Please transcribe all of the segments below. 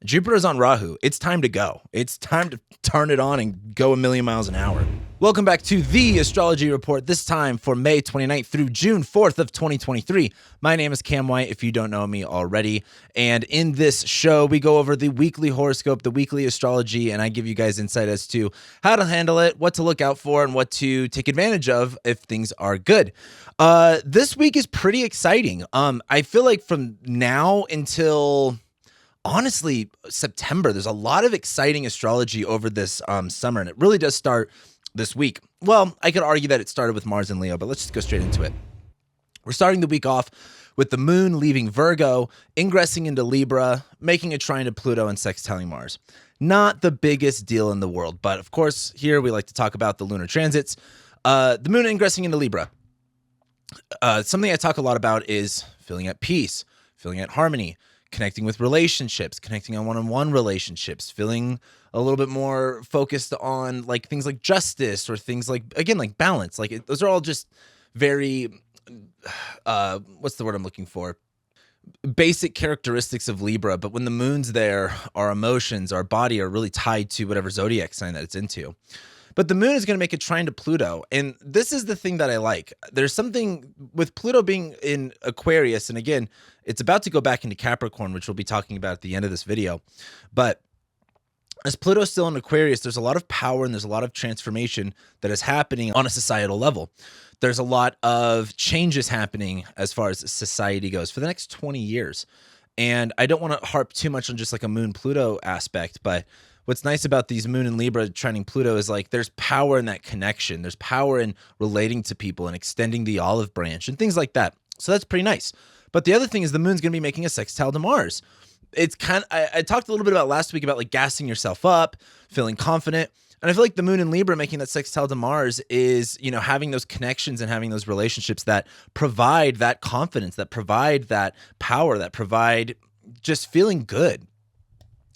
Jupiter's on Rahu. It's time to go. It's time to turn it on and go a million miles an hour. Welcome back to the Astrology Report, this time for May 29th through June 4th of 2023. My name is Cam White, if you don't know me already. And in this show, we go over the weekly horoscope, the weekly astrology, and I give you guys insight as to how to handle it, what to look out for, and what to take advantage of if things are good. This week is pretty exciting. I feel like from now until... honestly, September, there's a lot of exciting astrology over this summer, and it really does start this week. Well, I could argue that it started with Mars and Leo, but let's just go straight into it. We're starting the week off with the moon leaving Virgo, ingressing into Libra, making a trine to Pluto and sextiling Mars. Not the biggest deal in the world, but of course, here we like to talk about the lunar transits. The moon ingressing into Libra. Something I talk a lot about is feeling at peace, feeling at harmony, connecting with relationships, connecting on one-on-one relationships, feeling a little bit more focused on like things like justice or things like, again, like balance. Like those are all just very, what's the word I'm looking for? Basic characteristics of Libra. But when the moon's there, our emotions, our body are really tied to whatever zodiac sign that it's into. But the moon is going to make a trine to Pluto. And this is the thing that I like. There's something with Pluto being in Aquarius. And again, it's about to go back into Capricorn, which we'll be talking about at the end of this video. But as Pluto's still in Aquarius, there's a lot of power and there's a lot of transformation that is happening on a societal level. There's a lot of changes happening as far as society goes for the next 20 years. And I don't want to harp too much on just like a moon-Pluto aspect, but what's nice about these moon and Libra trining Pluto is like there's power in that connection. There's power in relating to people and extending the olive branch and things like that. So that's pretty nice. But the other thing is the moon's going to be making a sextile to Mars. It's kind of, I talked a little bit about last week about like gassing yourself up, feeling confident. And I feel like the moon and Libra making that sextile to Mars is, you know, having those connections and having those relationships that provide that confidence, that provide that power, that provide just feeling good.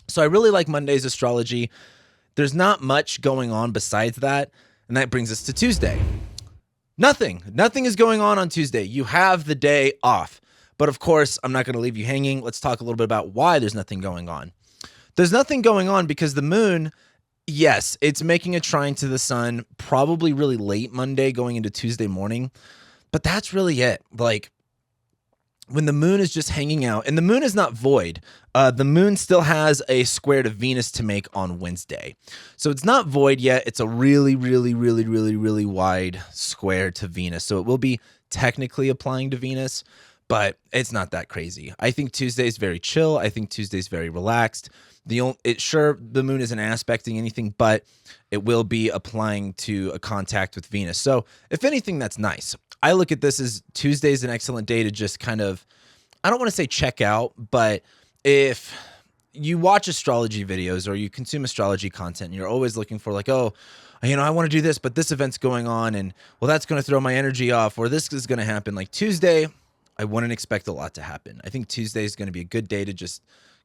So I really like Monday's astrology. There's not much going on besides that. And that brings us to Tuesday. Nothing is going on Tuesday. You have the day off. But of course, I'm not going to leave you hanging. Let's talk a little bit about why there's nothing going on. There's nothing going on because the moon, yes, it's making a trine to the sun, probably really late Monday going into Tuesday morning. But that's really it. Like, when the moon is just hanging out, and the moon is not void, the moon still has a square to Venus to make on Wednesday. So it's not void yet. It's a really, really, really, really, really wide square to Venus. So it will be technically applying to Venus, but it's not that crazy. I think Tuesday's very chill. I think Tuesday's very relaxed. Sure, the moon isn't aspecting anything, but it will be applying to a contact with Venus. So if anything, that's nice. I look at this as Tuesday's an excellent day to just kind of, I don't want to say check out, but if you watch astrology videos or you consume astrology content and you're always looking for like, oh, you know, I want to do this, but this event's going on and well, that's going to throw my energy off or this is going to happen. Like Tuesday, I wouldn't expect a lot to happen. I think Tuesday is going to be a good day to just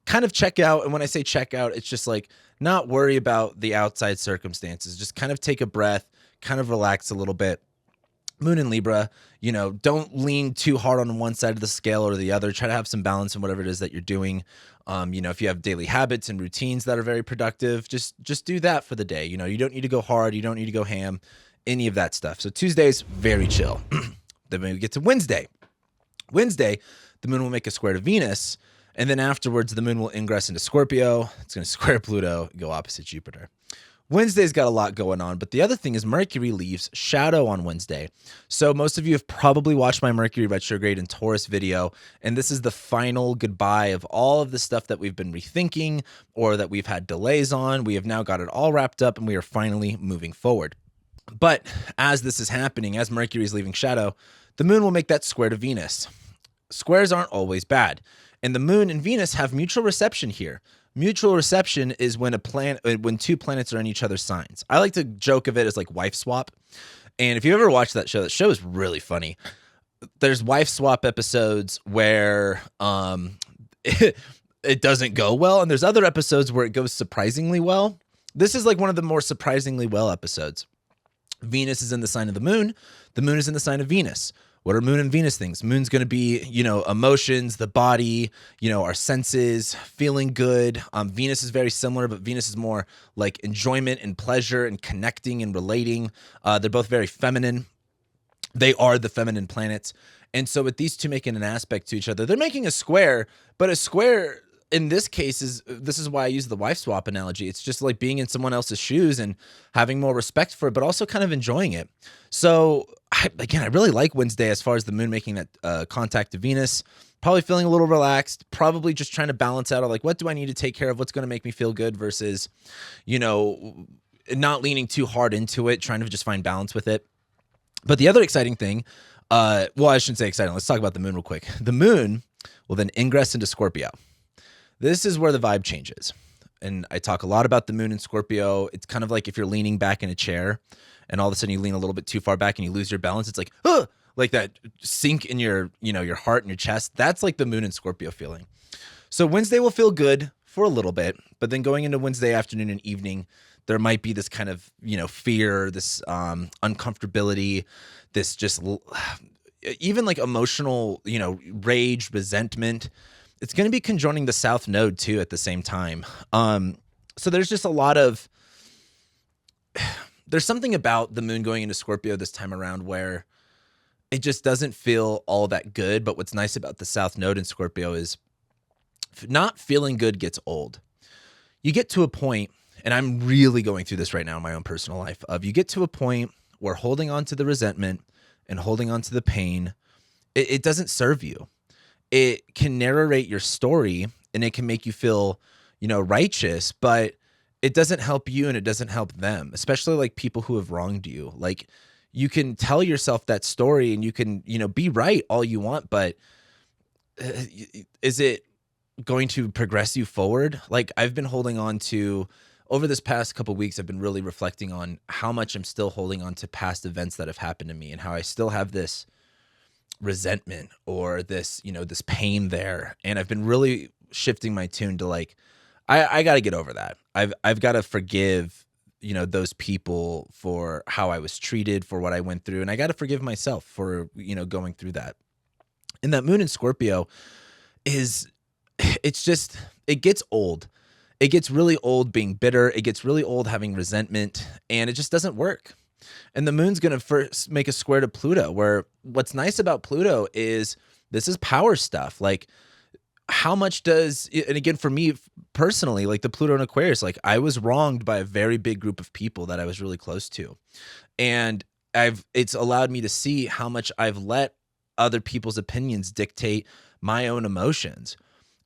kind of check out. And when I say check out, it's just like not worry about the outside circumstances. Just kind of take a breath, kind of relax a little bit. Moon in Libra, you know, don't lean too hard on one side of the scale or the other. Try to have some balance in whatever it is that you're doing. You know, if you have daily habits and routines that are very productive, just do that for the day. You know, you don't need to go hard. You don't need to go ham, any of that stuff. So Tuesday's very chill. Then we get to Wednesday. Wednesday, the moon will make a square to Venus. And then afterwards, the moon will ingress into Scorpio. It's going to square Pluto, go opposite Jupiter. Wednesday's got a lot going on, but the other thing is Mercury leaves shadow on Wednesday. So most of you have probably watched my Mercury retrograde in Taurus video, and this is the final goodbye of all of the stuff that we've been rethinking or that we've had delays on. We have now got it all wrapped up, and we are finally moving forward. But as this is happening, as Mercury is leaving shadow, the moon will make that square to Venus. Squares aren't always bad, and the moon and Venus have mutual reception here. Mutual reception is when when two planets are in each other's signs. I like to joke of it as like wife swap. And if you ever watched that show is really funny. There's wife swap episodes where it doesn't go well, and there's other episodes where it goes surprisingly well. This is like one of the more surprisingly well episodes. Venus is in the sign of the moon is in the sign of Venus. What are moon and Venus things? Moon's going to be, emotions, the body, our senses, feeling good. Venus is very similar, but Venus is more like enjoyment and pleasure and connecting and relating. They're both very feminine. They are the feminine planets. And so with these two making an aspect to each other, they're making a square, but a square in this case this is why I use the wife swap analogy. It's just like being in someone else's shoes and having more respect for it, but also kind of enjoying it. So I really like Wednesday as far as the moon making that contact to Venus, probably feeling a little relaxed, probably just trying to balance out like, what do I need to take care of? What's going to make me feel good versus, not leaning too hard into it, trying to just find balance with it. But the other exciting thing, I shouldn't say exciting. Let's talk about the moon real quick. The moon will then ingress into Scorpio. This is where the vibe changes. And I talk a lot about the moon in Scorpio. It's kind of like if you're leaning back in a chair and all of a sudden you lean a little bit too far back and you lose your balance. It's like, like that sink in your heart and your chest. That's like the moon in Scorpio feeling. So Wednesday will feel good for a little bit, but then going into Wednesday afternoon and evening, there might be this kind of, fear, this uncomfortability, this just even like emotional, rage, resentment. It's going to be conjoining the South Node too at the same time. So there's just a lot of, there's something about the moon going into Scorpio this time around where it just doesn't feel all that good. But what's nice about the South Node in Scorpio is not feeling good gets old. You get to a point, and I'm really going through this right now in my own personal life, of you get to a point where holding on to the resentment and holding on to the pain, it doesn't serve you. It can narrate your story and it can make you feel, righteous, but it doesn't help you and it doesn't help them, especially like people who have wronged you. Like you can tell yourself that story and you can, be right all you want, but is it going to progress you forward? Like I've been holding on to, over this past couple of weeks, I've been really reflecting on how much I'm still holding on to past events that have happened to me and how I still have this resentment or this, this pain there. And I've been really shifting my tune to like, I got to get over that. I've got to forgive, those people for how I was treated, for what I went through. And I got to forgive myself for, going through that. And that moon in Scorpio it gets old. It gets really old being bitter. It gets really old having resentment, and it just doesn't work. And the moon's going to first make a square to Pluto, where what's nice about Pluto is this is power stuff. Like how much and again, for me personally, like the Pluto in Aquarius, like I was wronged by a very big group of people that I was really close to. And it's allowed me to see how much I've let other people's opinions dictate my own emotions.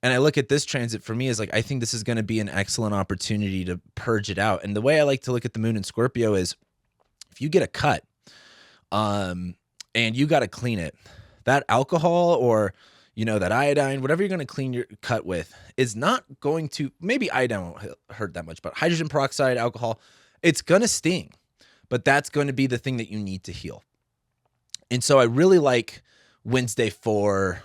And I look at this transit for me as like, I think this is going to be an excellent opportunity to purge it out. And the way I like to look at the moon in Scorpio is if you get a cut, and you got to clean it, that alcohol or, that iodine, whatever you're going to clean your cut with is not going to, maybe iodine won't hurt that much, but hydrogen peroxide, alcohol, it's going to sting, but that's going to be the thing that you need to heal. And so I really like Wednesday for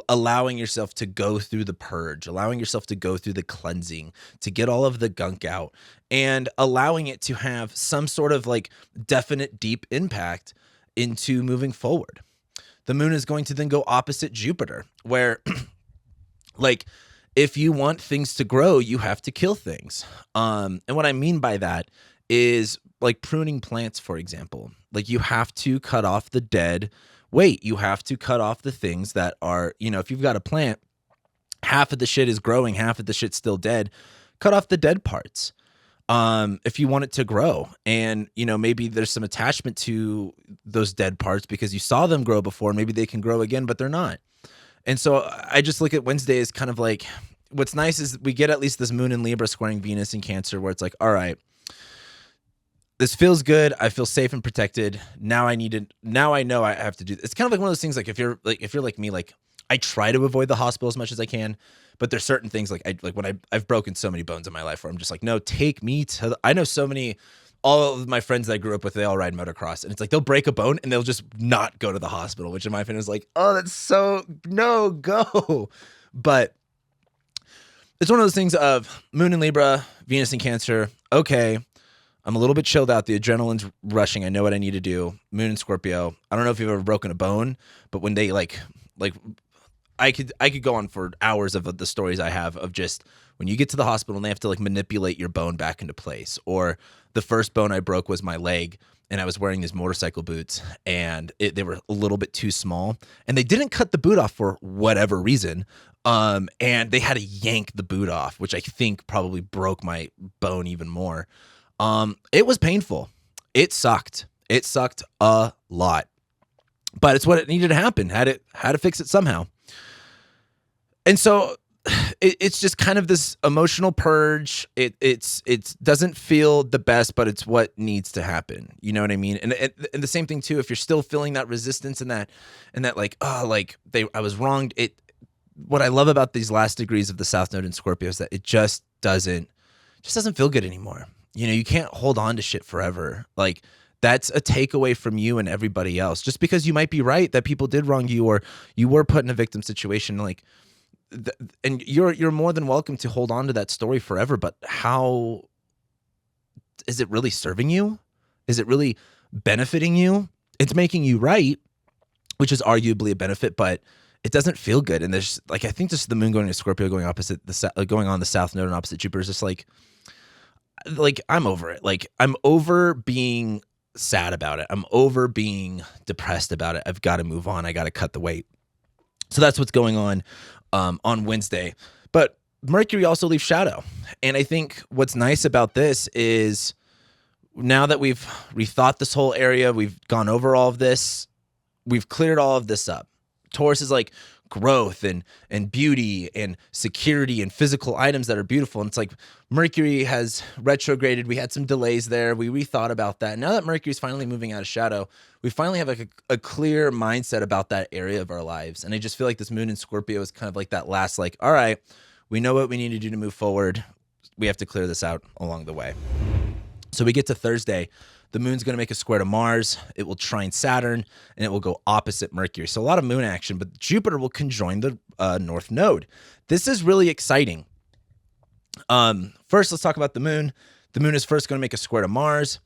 allowing yourself to go through the purge, allowing yourself to go through the cleansing, to get all of the gunk out, and allowing it to have some sort of like definite deep impact into moving forward. The moon is going to then go opposite Jupiter, where like if you want things to grow, you have to kill things. And what I mean by that is like pruning plants, for example. Like you have to cut off the dead weight. You have to cut off the things that are, if you've got a plant, half of the shit is growing, half of the shit's still dead. Cut off the dead parts. If you want it to grow, and maybe there's some attachment to those dead parts because you saw them grow before, maybe they can grow again, but they're not. And so I just look at Wednesday as kind of like, what's nice is we get at least this moon in Libra squaring Venus in Cancer, where it's like, all right, this feels good. I feel safe and protected. Now I know I have to do this. It's kind of like one of those things, like if you're like me, like I try to avoid the hospital as much as I can, but there's certain things like when I've broken so many bones in my life where I'm just like, no, take me to I know so many, all of my friends that I grew up with, they all ride motocross, and it's like they'll break a bone and they'll just not go to the hospital, which in my opinion is like, oh, that's so, no, go. But it's one of those things of moon in Libra, Venus in Cancer. Okay. I'm a little bit chilled out. The adrenaline's rushing. I know what I need to do. Moon in Scorpio. I don't know if you've ever broken a bone, but when they like I could go on for hours of the stories I have of just when you get to the hospital and they have to like manipulate your bone back into place. Or the first bone I broke was my leg, and I was wearing these motorcycle boots, and they were a little bit too small, and they didn't cut the boot off for whatever reason. And they had to yank the boot off, which I think probably broke my bone even more. It was painful. It sucked. It sucked a lot, but it's what it needed to happen. Had to fix it somehow. And so it's just kind of this emotional purge. It doesn't feel the best, but it's what needs to happen. You know what I mean? And the same thing too, if you're still feeling that resistance and that like, oh, like I was wronged. What I love about these last degrees of the South Node in Scorpio is that it just doesn't feel good anymore. You know, you can't hold on to shit forever. Like, that's a takeaway from you and everybody else. Just because you might be right that people did wrong you, or you were put in a victim situation, like, and you're more than welcome to hold on to that story forever. But how is it really serving you? Is it really benefiting you? It's making you right, which is arguably a benefit, but it doesn't feel good. And there's like, I think just the moon going to Scorpio, going on the South Node and opposite Jupiter is just like I'm over it. Like, I'm over being sad about it. I'm over being depressed about it. I've got to move on. I got to cut the weight. So that's what's going on Wednesday. But Mercury also leaves shadow. And I think what's nice about this is now that we've rethought this whole area, we've gone over all of this, we've cleared all of this up. Taurus is like growth and beauty and security and physical items that are beautiful. And it's like Mercury has retrograded. We had some delays there. We rethought about that. Now that Mercury's finally moving out of shadow, we finally have like a clear mindset about that area of our lives. And I just feel like this moon in Scorpio is kind of like that last, like, all right, we know what we need to do to move forward. We have to clear this out along the way. So we get to Thursday. The moon's going to make a square to Mars. It will trine Saturn, and it will go opposite Mercury. So a lot of moon action, but Jupiter will conjoin the North Node. This is really exciting. First, let's talk about the moon. The moon is first going to make a square to Mars.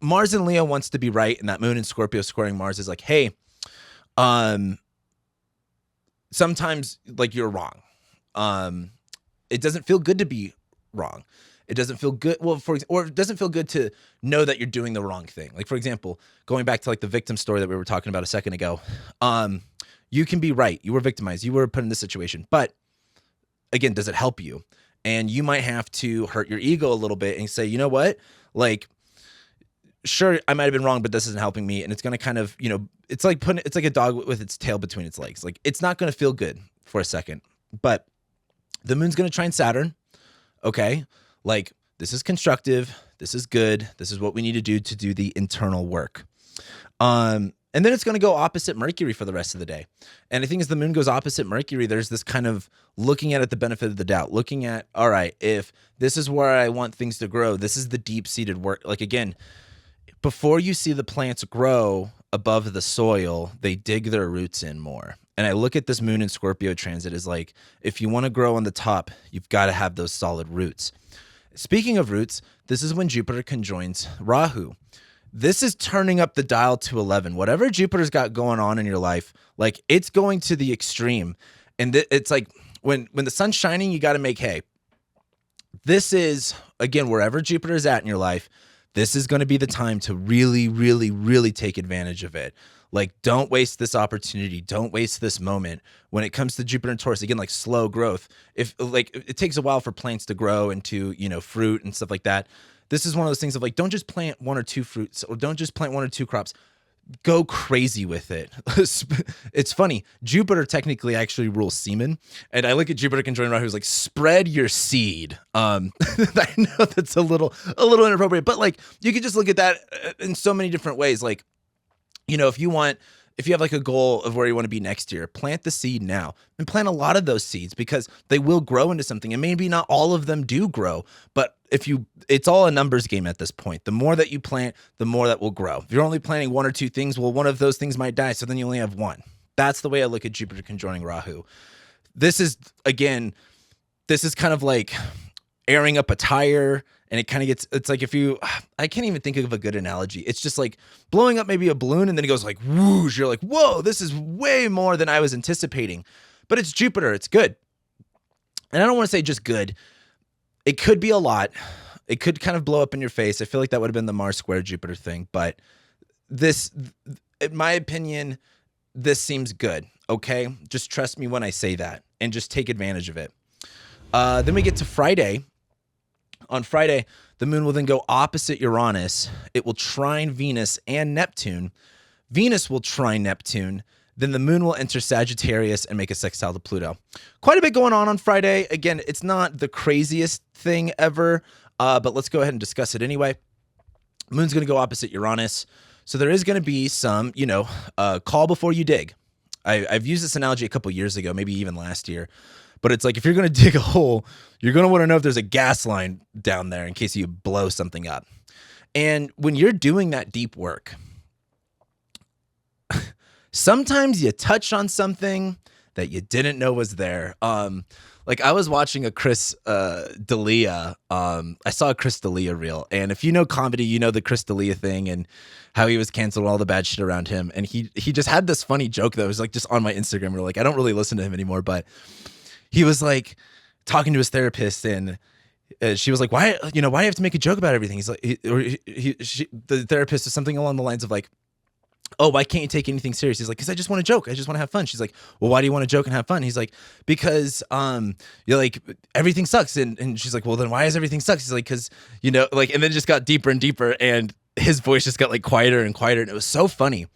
Mars in Leo wants to be right, and that moon in Scorpio squaring Mars is like, hey, sometimes like you're wrong. It doesn't feel good to be wrong. It doesn't feel good. Well, or it doesn't feel good to know that you're doing the wrong thing. Like, for example, going back to like the victim story that we were talking about a second ago, you can be right. You were victimized. You were put in this situation. But again, does it help you? And you might have to hurt your ego a little bit and say, you know what? Like, sure, I might have been wrong, but this isn't helping me. And it's going to kind of, it's like a dog with its tail between its legs. Like, it's not going to feel good for a second. But the moon's going to trine Saturn. Okay. Like, this is constructive. This is good. This is what we need to do the internal work. And then it's going to go opposite Mercury for the rest of the day. And I think as the moon goes opposite Mercury, there's this kind of looking at it the benefit of the doubt, looking at, all right, if this is where I want things to grow, this is the deep-seated work. Like, again, before you see the plants grow above the soil, they dig their roots in more. And I look at this moon in Scorpio transit as like, if you want to grow on the top, you've got to have those solid roots. Speaking of roots, this is when Jupiter conjoins Rahu. This is turning up the dial to 11. Whatever Jupiter's got going on in your life, like, it's going to the extreme. And it's like when the sun's shining, you got to make hay. This is, again, wherever Jupiter is at in your life, this is going to be the time to really, really, really take advantage of it. Like, don't waste this opportunity. Don't waste this moment. When it comes to Jupiter and Taurus, again, like slow growth. If like it takes a while for plants to grow into, fruit and stuff like that. This is one of those things of like, don't just plant one or two fruits, or don't just plant one or two crops. Go crazy with it. It's funny. Jupiter technically actually rules semen. And I look at Jupiter conjoined Rahu, who's like, spread your seed. I know that's a little inappropriate, but like, you could just look at that in so many different ways. Like, if you have like a goal of where you want to be next year, plant the seed now and plant a lot of those seeds, because they will grow into something. And maybe not all of them do grow, but it's all a numbers game at this point. The more that you plant, the more that will grow. If you're only planting one or two things, well, one of those things might die. So then you only have one. That's the way I look at Jupiter conjoining Rahu. This is kind of like, airing up a tire, and it kind of gets, it's like if you, I can't even think of a good analogy. It's just like blowing up maybe a balloon and then it goes like whoosh. You're like, whoa, this is way more than I was anticipating. But it's Jupiter. It's good. And I don't want to say just good. It could be a lot. It could kind of blow up in your face. I feel like that would have been the Mars square Jupiter thing. But this, in my opinion, this seems good. Okay? Just trust me when I say that and just take advantage of it. Then we get to Friday. On Friday, the moon will then go opposite Uranus. It will trine Venus and Neptune. Venus will trine Neptune. Then the moon will enter Sagittarius and make a sextile to Pluto. Quite a bit going on Friday. Again, it's not the craziest thing ever, but let's go ahead and discuss it anyway. Moon's going to go opposite Uranus. So there is going to be some, call before you dig. I've used this analogy a couple years ago, maybe even last year. But it's like if you're going to dig a hole, you're going to want to know if there's a gas line down there in case you blow something up. And when you're doing that deep work, sometimes you touch on something that you didn't know was there. Like I was watching a Chris D'Elia. I saw a Chris D'Elia reel. And if you know comedy, you know the Chris D'Elia thing and how he was canceled, all the bad shit around him. And he just had this funny joke that was like just on my Instagram. We're like, I don't really listen to him anymore, but he was like talking to his therapist, and she was like, "Why do you have to make a joke about everything?" He's like, the therapist is something along the lines of like, "Oh, why can't you take anything serious?" He's like, "Because I just want to joke. I just want to have fun." She's like, "Well, why do you want to joke and have fun?" He's like, "Because you're like everything sucks." And she's like, "Well, then why is everything sucks?" He's like, "Because and then it just got deeper and deeper, and his voice just got like quieter and quieter, and it was so funny,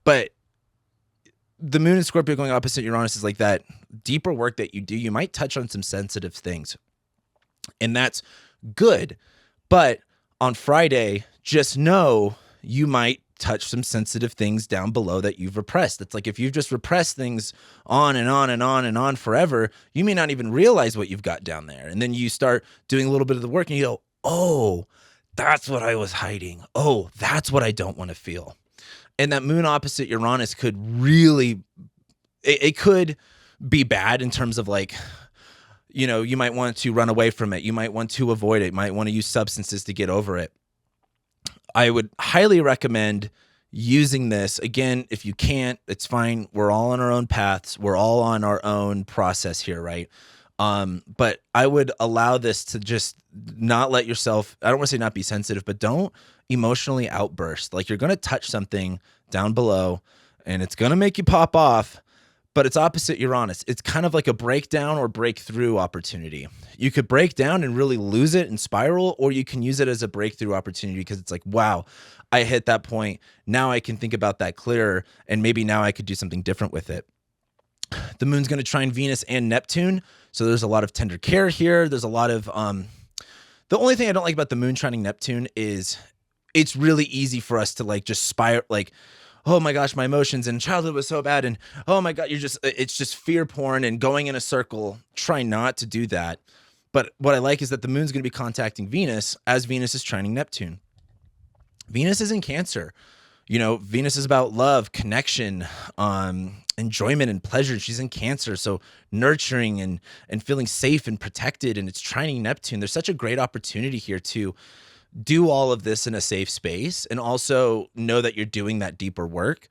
but. The moon in Scorpio going opposite Uranus is like that deeper work that you do. You might touch on some sensitive things, and that's good. But on Friday, just know you might touch some sensitive things down below that you've repressed. It's like if you've just repressed things on and on and on and on forever, you may not even realize what you've got down there. And then you start doing a little bit of the work and you go, oh, that's what I was hiding. Oh, that's what I don't want to feel. And that moon opposite Uranus could really, it could be bad in terms of like, you might want to run away from it. You might want to avoid it. You might want to use substances to get over it. I would highly recommend using this. Again, if you can't, it's fine. We're all on our own paths. We're all on our own process here, right? But I would allow this to just not let yourself, I don't want to say not be sensitive, but don't emotionally outburst. Like you're going to touch something down below and it's going to make you pop off, but it's opposite Uranus. It's kind of like a breakdown or breakthrough opportunity. You could break down and really lose it and spiral, or you can use it as a breakthrough opportunity because it's like, wow, I hit that point. Now I can think about that clearer, and maybe now I could do something different with it. The moon's going to trine Venus and Neptune. So there's a lot of tender care here. There's a lot of, the only thing I don't like about the moon trining Neptune is it's really easy for us to like just spiral, like, oh my gosh, my emotions and childhood was so bad. And oh my God, it's just fear porn and going in a circle. Try not to do that. But what I like is that the moon's going to be contacting Venus as Venus is trining Neptune. Venus is in Cancer. Venus is about love, connection, enjoyment and pleasure. She's in Cancer. So nurturing and feeling safe and protected, and it's trining Neptune. There's such a great opportunity here to do all of this in a safe space and also know that you're doing that deeper work.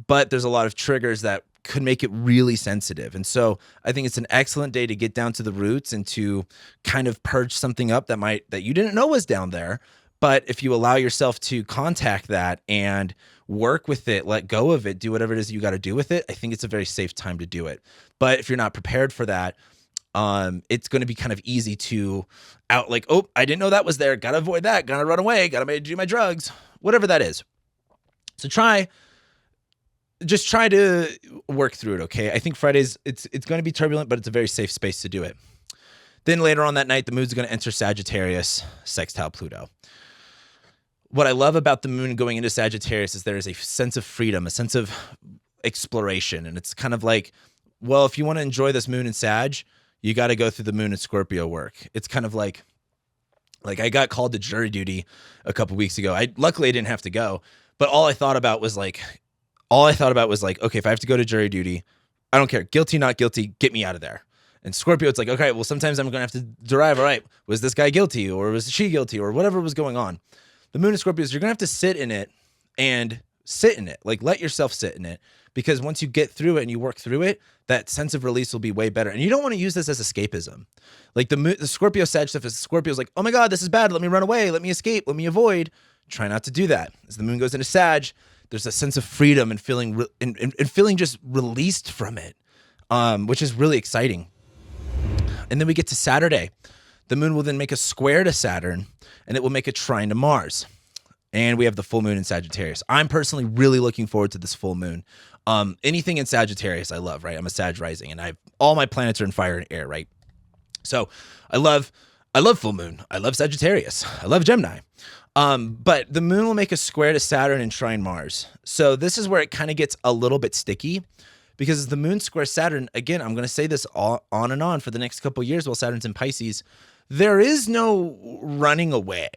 But there's a lot of triggers that could make it really sensitive. And so I think it's an excellent day to get down to the roots and to kind of purge something up that you didn't know was down there. But if you allow yourself to contact that and work with it, let go of it, do whatever it is you got to do with it, I think it's a very safe time to do it. But if you're not prepared for that, it's going to be kind of easy to like, oh, I didn't know that was there. Got to avoid that. Got to run away. Got to do my drugs, whatever that is. So just try to work through it. Okay. I think Fridays, it's going to be turbulent, but it's a very safe space to do it. Then later on that night, the moon's going to enter Sagittarius, sextile Pluto. What I love about the moon going into Sagittarius is there is a sense of freedom, a sense of exploration. And it's kind of like, well, if you want to enjoy this moon in Sag, you got to go through the moon in Scorpio work. It's kind of like I got called to jury duty a couple weeks ago. Luckily I didn't have to go, but all I thought about was like, okay, if I have to go to jury duty, I don't care. Guilty, not guilty, get me out of there. And Scorpio, it's like, okay, well, sometimes I'm going to have to derive, all right, was this guy guilty or was she guilty or whatever was going on. The moon in Scorpio is you're going to have to sit in it and sit in it. Like, let yourself sit in it, because once you get through it and you work through it, that sense of release will be way better. And you don't want to use this as escapism. Like the Scorpio Sag stuff is Scorpio's like, oh my God, this is bad. Let me run away. Let me escape. Let me avoid. Try not to do that. As the moon goes into Sag, there's a sense of freedom and feeling and feeling just released from it, which is really exciting. And then we get to Saturday. The moon will then make a square to Saturn, and it will make a trine to Mars. And we have the full moon in Sagittarius. I'm personally really looking forward to this full moon. Anything in Sagittarius I love, right? I'm a Sag rising, and all my planets are in fire and air, right? So I love full moon. I love Sagittarius. I love Gemini. But the moon will make a square to Saturn and trine Mars. So this is where it kind of gets a little bit sticky, because as the moon square Saturn, again, I'm going to say this all on and on for the next couple of years while Saturn's in Pisces, there is no running away.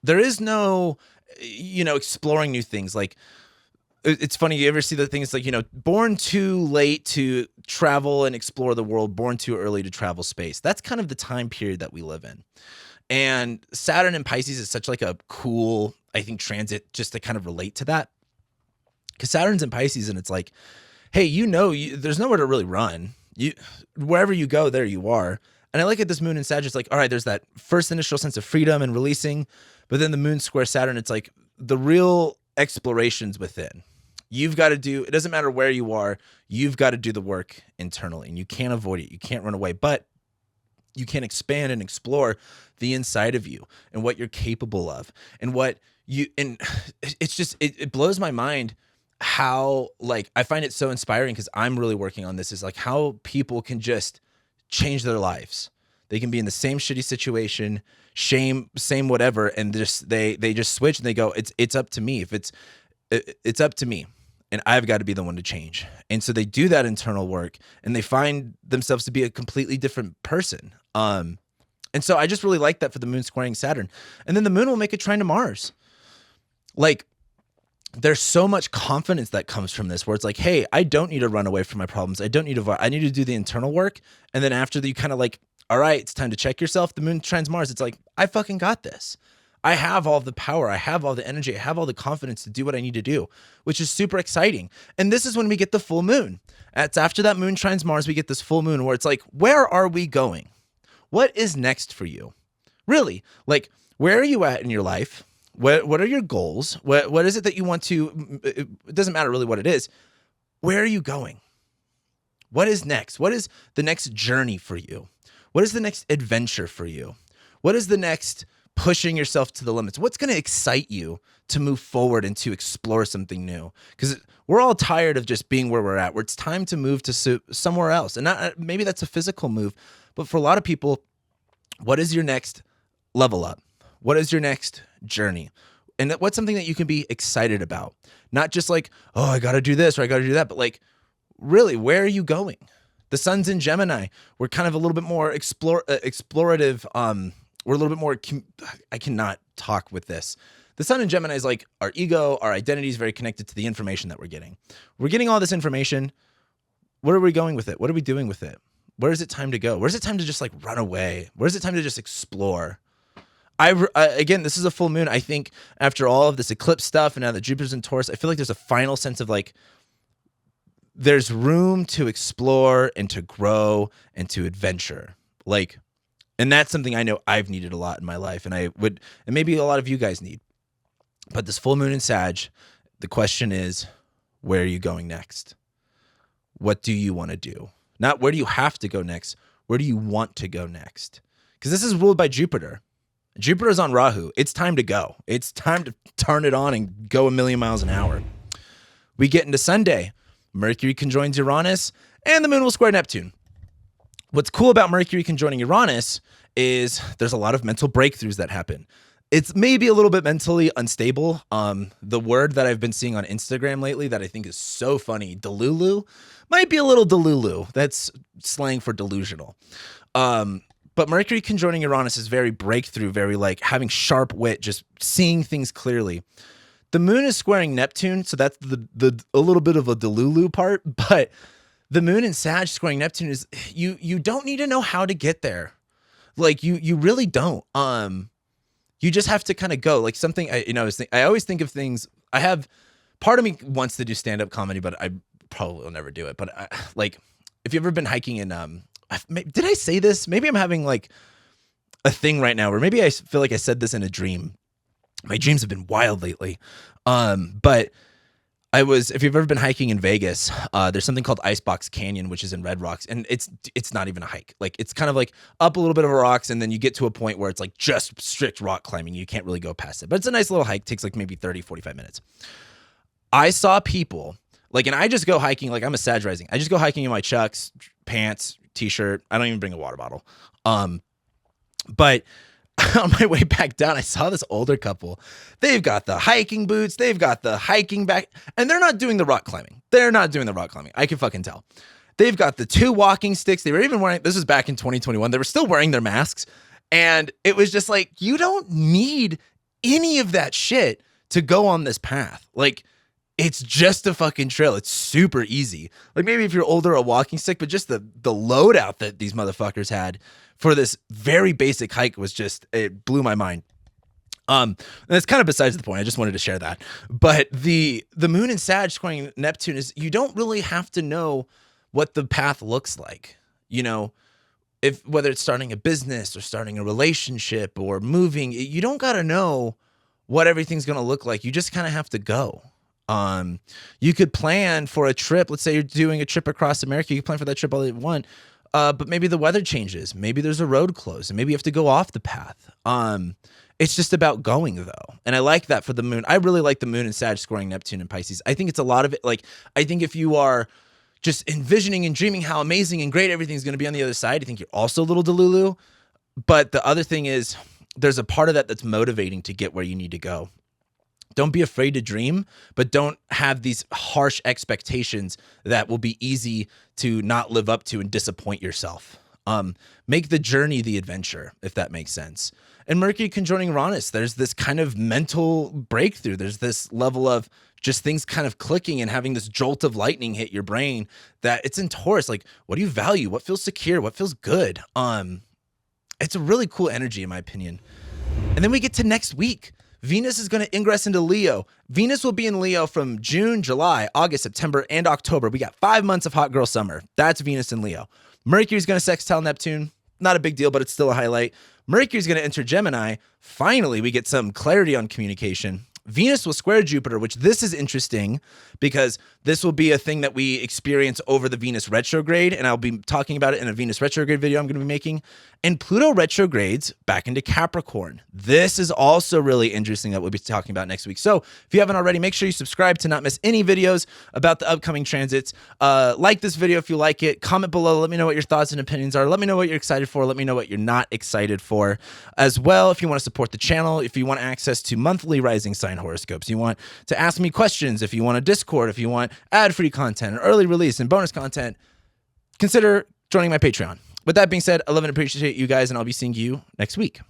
There is no, exploring new things. Like, it's funny, you ever see the things like, born too late to travel and explore the world, born too early to travel space. That's kind of the time period that we live in. And Saturn in Pisces is such like a cool, I think, transit just to kind of relate to that. Because Saturn's in Pisces and it's like, hey, there's nowhere to really run. Wherever you go, there you are. And I like at this moon in Sag, it's like, all right, there's that first initial sense of freedom and releasing, but then the moon square Saturn, it's like the real explorations within. You've got to do, it doesn't matter where you are, you've got to do the work internally, and you can't avoid it. You can't run away, but you can expand and explore the inside of you and what you're capable of and it's just, it blows my mind how, like, I find it so inspiring, because I'm really working on this, is like how people can just change their lives. They can be in the same shitty situation, same whatever, and just they just switch and they go, it's up to me. If it's up to me, and I've got to be the one to change. And so they do that internal work, and they find themselves to be a completely different person. And so I just really like that for the moon squaring Saturn. And then the moon will make a trine to Mars. Like, there's so much confidence that comes from this, where it's like, hey, I don't need to run away from my problems. I need to do the internal work. And then after that, you kind of like, all right, it's time to check yourself. The moon trines Mars. It's like, I fucking got this. I have all the power. I have all the energy. I have all the confidence to do what I need to do, which is super exciting. And this is when we get the full moon. It's after that moon trines Mars, we get this full moon where it's like, where are we going? What is next for you? Really? Like, where are you at in your life? What are your goals? What is it that you want to, it doesn't matter really what it is. Where are you going? What is next? What is the next journey for you? What is the next adventure for you? What is the next pushing yourself to the limits? What's going to excite you to move forward and to explore something new? Because we're all tired of just being where we're at, where it's time to move to somewhere else. And maybe that's a physical move, but for a lot of people, what is your next level up? What is your next journey? And what's something that you can be excited about? Not just like, oh, I got to do this or I got to do that, but like, really, where are you going? The sun's in Gemini. We're kind of a little bit more explorative. We're a little bit more, I cannot talk with this. The sun in Gemini is like our ego, our identity is very connected to the information that we're getting. We're getting all this information. Where are we going with it? What are we doing with it? Where is it time to go? Where's it time to just like run away? Where's it time to just explore? Again, this is a full moon. I think after all of this eclipse stuff and now that Jupiter's in Taurus, I feel like there's a final sense of like, there's room to explore and to grow and to adventure. Like, and that's something I know I've needed a lot in my life, and maybe a lot of you guys need. But this full moon in Sag, the question is, where are you going next? What do you want to do? Not where do you have to go next? Where do you want to go next? Because this is ruled by Jupiter. Jupiter's on Rahu. It's time to go. It's time to turn it on and go 1,000,000 miles an hour. We get into Sunday. Mercury conjoins Uranus, and the moon will square Neptune. What's cool about Mercury conjoining Uranus is there's a lot of mental breakthroughs that happen. It's maybe a little bit mentally unstable. The word that I've been seeing on Instagram lately that I think is so funny, delulu, might be a little delulu. That's slang for delusional. But Mercury conjoining Uranus is very breakthrough, very like having sharp wit, just seeing things clearly. The moon is squaring Neptune, so that's the a little bit of a delulu part, but the moon in Sag squaring Neptune is you don't need to know how to get there. Like you really don't. You just have to kind of go. Like something I always think of things. I have part of me wants to do stand-up comedy, but I probably will never do it. But like if you've ever been hiking in did I say this? Maybe I'm having like a thing right now, or maybe I feel like I said this in a dream. My dreams have been wild lately. But if you've ever been hiking in Vegas, there's something called Icebox Canyon, which is in Red Rocks, and it's not even a hike. Like it's kind of like up a little bit of rocks, and then you get to a point where it's like just strict rock climbing. You can't really go past it, but it's a nice little hike. Takes like maybe 30, 45 minutes. I saw people like, and I just go hiking. Like I'm a Sag rising. I just go hiking in my chucks, pants, t-shirt. I don't even bring a water bottle. But on my way back down, I saw this older couple. They've got the hiking boots. They've got the hiking back, and they're not doing the rock climbing. I can fucking tell. They've got the 2 walking sticks. They were even wearing, this was back in 2021. They were still wearing their masks. And it was just like, you don't need any of that shit to go on this path. Like, it's just a fucking trail. It's super easy. Like maybe if you're older, a walking stick, but just the loadout that these motherfuckers had for this very basic hike was just, it blew my mind. And that's kind of besides the point. I just wanted to share that. But the moon in Sag squaring Neptune is, you don't really have to know what the path looks like. You know, whether it's starting a business or starting a relationship or moving, you don't got to know what everything's going to look like. You just kind of have to go. You could plan for a trip. Let's say you're doing a trip across America. You can plan for that trip all you want. But maybe the weather changes. Maybe there's a road closed and maybe you have to go off the path. It's just about going though. And I like that for the moon. I really like the moon in Sag squaring Neptune and Pisces. I think it's a lot of it. Like, I think if you are just envisioning and dreaming how amazing and great everything's going to be on the other side, I think you're also a little delulu. But the other thing is there's a part of that that's motivating to get where you need to go. Don't be afraid to dream, but don't have these harsh expectations that will be easy to not live up to and disappoint yourself. Make the journey the adventure, if that makes sense. And Mercury conjoining Uranus, there's this kind of mental breakthrough. There's this level of just things kind of clicking and having this jolt of lightning hit your brain that it's in Taurus. Like, what do you value? What feels secure? What feels good? It's a really cool energy, in my opinion. And then we get to next week. Venus is going to ingress into Leo. Venus will be in Leo from June, July, August, September, and October. We got 5 months of hot girl summer. That's Venus in Leo. Mercury's going to sextile Neptune. Not a big deal, but it's still a highlight. Mercury's going to enter Gemini. Finally, we get some clarity on communication. Venus will square Jupiter, which this is interesting because this will be a thing that we experience over the Venus retrograde, and I'll be talking about it in a Venus retrograde video I'm going to be making. And Pluto retrogrades back into Capricorn. This is also really interesting that we'll be talking about next week. So if you haven't already, make sure you subscribe to not miss any videos about the upcoming transits. Like this video if you like it. Comment below. Let me know what your thoughts and opinions are. Let me know what you're excited for. Let me know what you're not excited for. As well, if you want to support the channel, if you want access to monthly rising sign horoscopes, you want to ask me questions, if you want a Discord, if you want ad-free content and early release and bonus content, consider joining my Patreon. With that being said, I love and appreciate you guys, and I'll be seeing you next week.